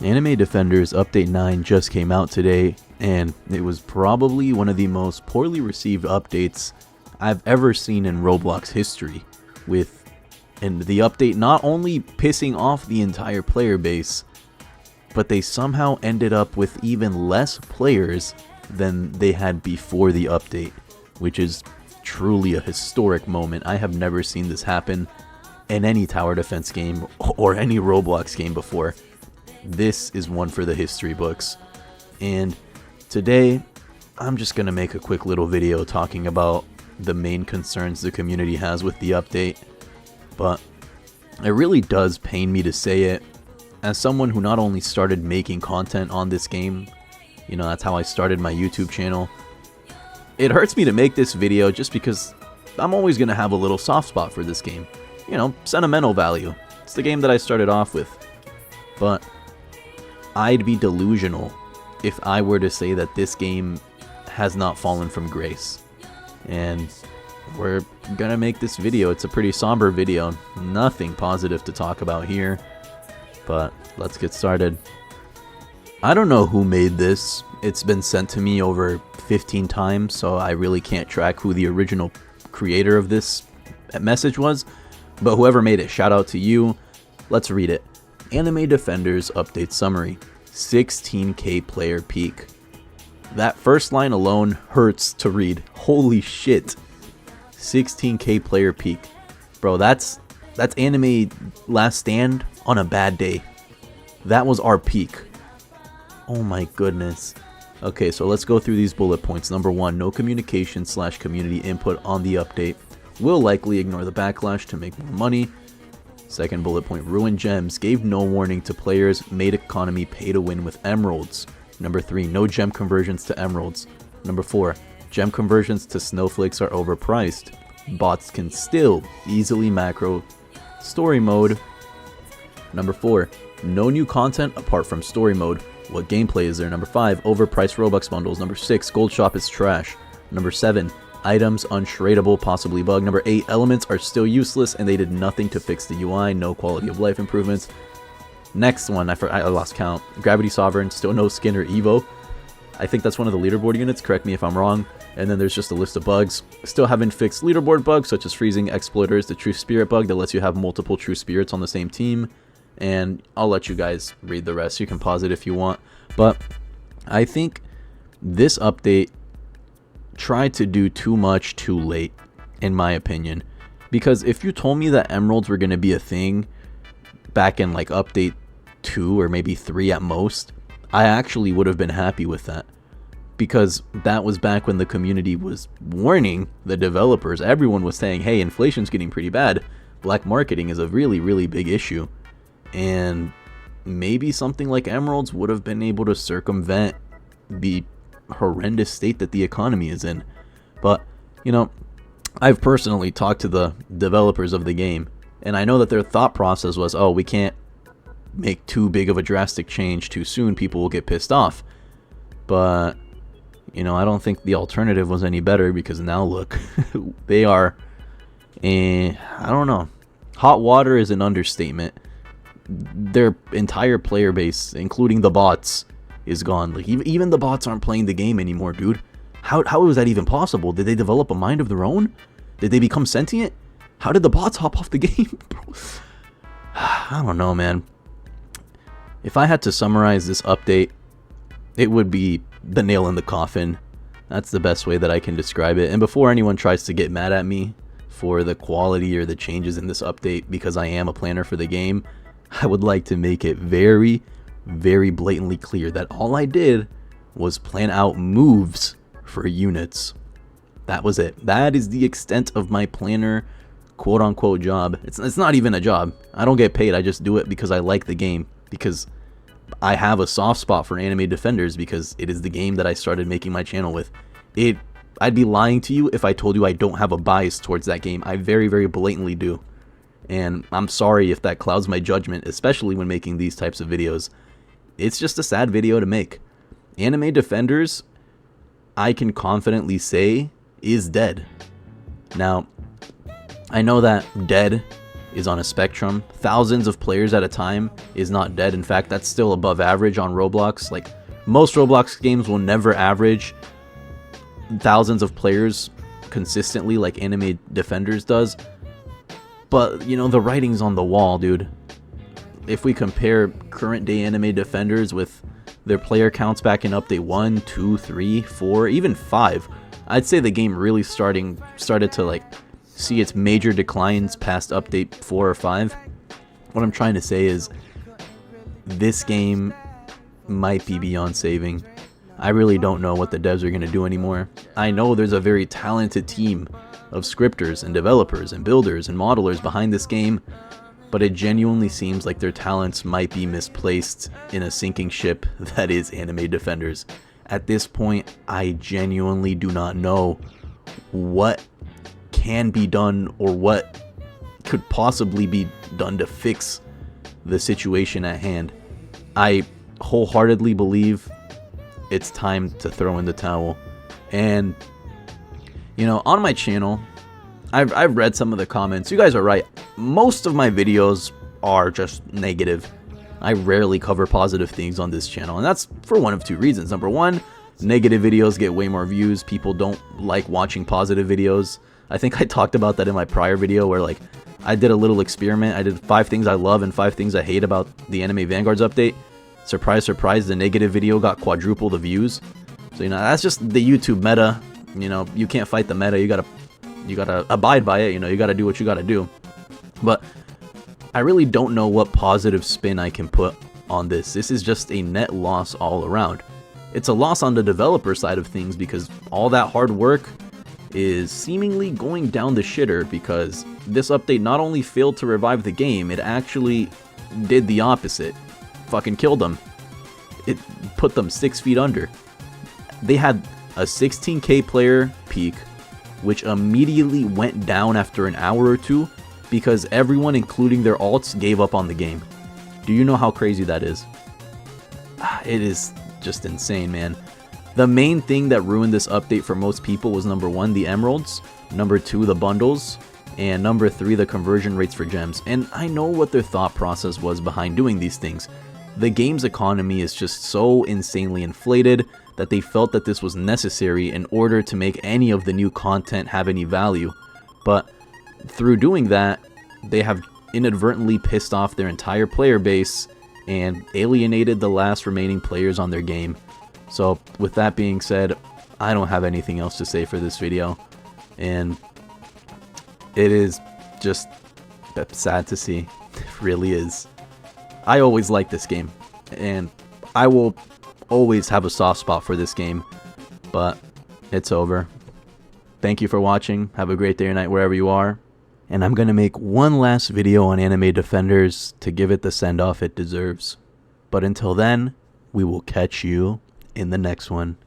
Anime Defenders Update 9 just came out today, and it was probably one of the most poorly received updates I've ever seen in Roblox history, and the update not only pissing off the entire player base, but they somehow ended up with even less players than they had before the update, which is truly a historic moment. I have never seen this happen in any tower defense game or any Roblox game before. This is one for the history books. And today, I'm just going to make a quick little video talking about the main concerns the community has with the update. But it really does pain me to say it. As someone who not only started making content on this game, that's how I started my YouTube channel. It hurts me to make this video just because I'm always going to have a little soft spot for this game. Sentimental value. It's the game that I started off with. But I'd be delusional if I were to say that this game has not fallen from grace. And we're gonna make this video. It's a pretty somber video. Nothing positive to talk about here. But let's get started. I don't know who made this. It's been sent to me over 15 times, so I really can't track who the original creator of this message was. But whoever made it, shout out to you. Let's read it. Anime Defenders Update Summary. 16k player peak. That first line alone hurts to read. Holy shit. 16k player peak. Bro, that's Anime Last Stand on a bad day. That was our peak. Oh my goodness. Okay, so let's go through these bullet points. Number 1, no communication/community input on the update. Will likely ignore the backlash to make more money. Second bullet point, ruined gems, gave no warning to players, made economy pay to win with emeralds. Number 3, no gem conversions to emeralds. Number 4, gem conversions to snowflakes are overpriced. Bots can still easily macro story mode. Number 4, no new content apart from story mode. What gameplay is there? Number 5, overpriced Robux bundles. Number 6, gold shop is trash. Number 7, items unshreddable, possibly bug. Number 8, elements are still useless and they did nothing to fix the UI, no quality of life improvements. Next one, I lost count. Gravity Sovereign, still no skin or Evo. I think that's one of the leaderboard units, correct me if I'm wrong. And then there's just a list of bugs. Still haven't fixed leaderboard bugs such as freezing exploiters, the true spirit bug that lets you have multiple true spirits on the same team. And I'll let you guys read the rest. You can pause it if you want. But I think this update tried to do too much too late, in my opinion. Because if you told me that emeralds were going to be a thing back in like update 2 or maybe 3 at most, I actually would have been happy with that. Because that was back when the community was warning the developers. Everyone was saying, hey, inflation's getting pretty bad. Black marketing is a really, really big issue. And maybe something like emeralds would have been able to circumvent the horrendous state that the economy is in. But I've personally talked to the developers of the game, and I know that their thought process was, oh, we can't make too big of a drastic change too soon, people will get pissed off. But I don't think the alternative was any better, because now look, they are I don't know, hot water is an understatement. Their entire player base, including the bots, is gone. Like even the bots aren't playing the game anymore, dude. How is that even possible? Did they develop a mind of their own? Did they become sentient? How did the bots hop off the game, bro? I don't know, man. If I had to summarize this update, it would be the nail in the coffin. That's the best way that I can describe it. And before anyone tries to get mad at me for the quality or the changes in this update, because I am a planner for the game, I would like to make it very, very blatantly clear that all I did was plan out moves for units. That was it. That is the extent of my planner quote-unquote job. It's not even a job. I don't get paid. I just do it because I like the game, because I have a soft spot for Anime Defenders, because it is the game that I started making my channel with. I'd be lying to you if I told you I don't have a bias towards that game. I very, very blatantly do. And I'm sorry if that clouds my judgment, especially when making these types of videos. It's just a sad video to make. Anime Defenders, I can confidently say, is dead. Now, I know that dead is on a spectrum. Thousands of players at a time is not dead. In fact, that's still above average on Roblox. Like, most Roblox games will never average thousands of players consistently like Anime Defenders does. But, you know, the writing's on the wall, dude. If we compare current day Anime Defenders with their player counts back in update 1, 2, 3, 4, even 5, I'd say the game really started to like see its major declines past update 4 or 5. What I'm trying to say is this game might be beyond saving. I really don't know what the devs are going to do anymore. I know there's a very talented team of scripters and developers and builders and modelers behind this game, but it genuinely seems like their talents might be misplaced in a sinking ship that is Anime Defenders. At this point, I genuinely do not know what can be done or what could possibly be done to fix the situation at hand. I wholeheartedly believe it's time to throw in the towel. And, you know, on my channel, I've read some of the comments. You guys are right. Most of my videos are just negative. I rarely cover positive things on this channel, and that's for one of two reasons. Number one, negative videos get way more views. People don't like watching positive videos. I think I talked about that in my prior video where, like, I did a little experiment. I did 5 things I love and 5 things I hate about the Anime Vanguards update. Surprise, surprise, the negative video got quadruple the views. So, you know, that's just the YouTube meta. You know, you can't fight the meta. You gotta abide by it. You know, you gotta do what you gotta do. But I really don't know what positive spin I can put on this. This is just a net loss all around. It's a loss on the developer side of things because all that hard work is seemingly going down the shitter because this update not only failed to revive the game, it actually did the opposite. Fucking killed them. It put them 6 feet under. They had a 16k player peak, which immediately went down after an hour or two because everyone, including their alts, gave up on the game. Do you know how crazy that is? It is just insane, man. The main thing that ruined this update for most people was number 1, the emeralds, number 2, the bundles, and number 3, the conversion rates for gems. And I know what their thought process was behind doing these things. The game's economy is just so insanely inflated that they felt that this was necessary in order to make any of the new content have any value. But through doing that, they have inadvertently pissed off their entire player base and alienated the last remaining players on their game. So with that being said, I don't have anything else to say for this video, and it is just sad to see. It really is. I always liked this game, and I will always have a soft spot for this game, but it's over. Thank you for watching. Have a great day or night wherever you are. And I'm going to make one last video on Anime Defenders to give it the send-off it deserves. But until then, we will catch you in the next one.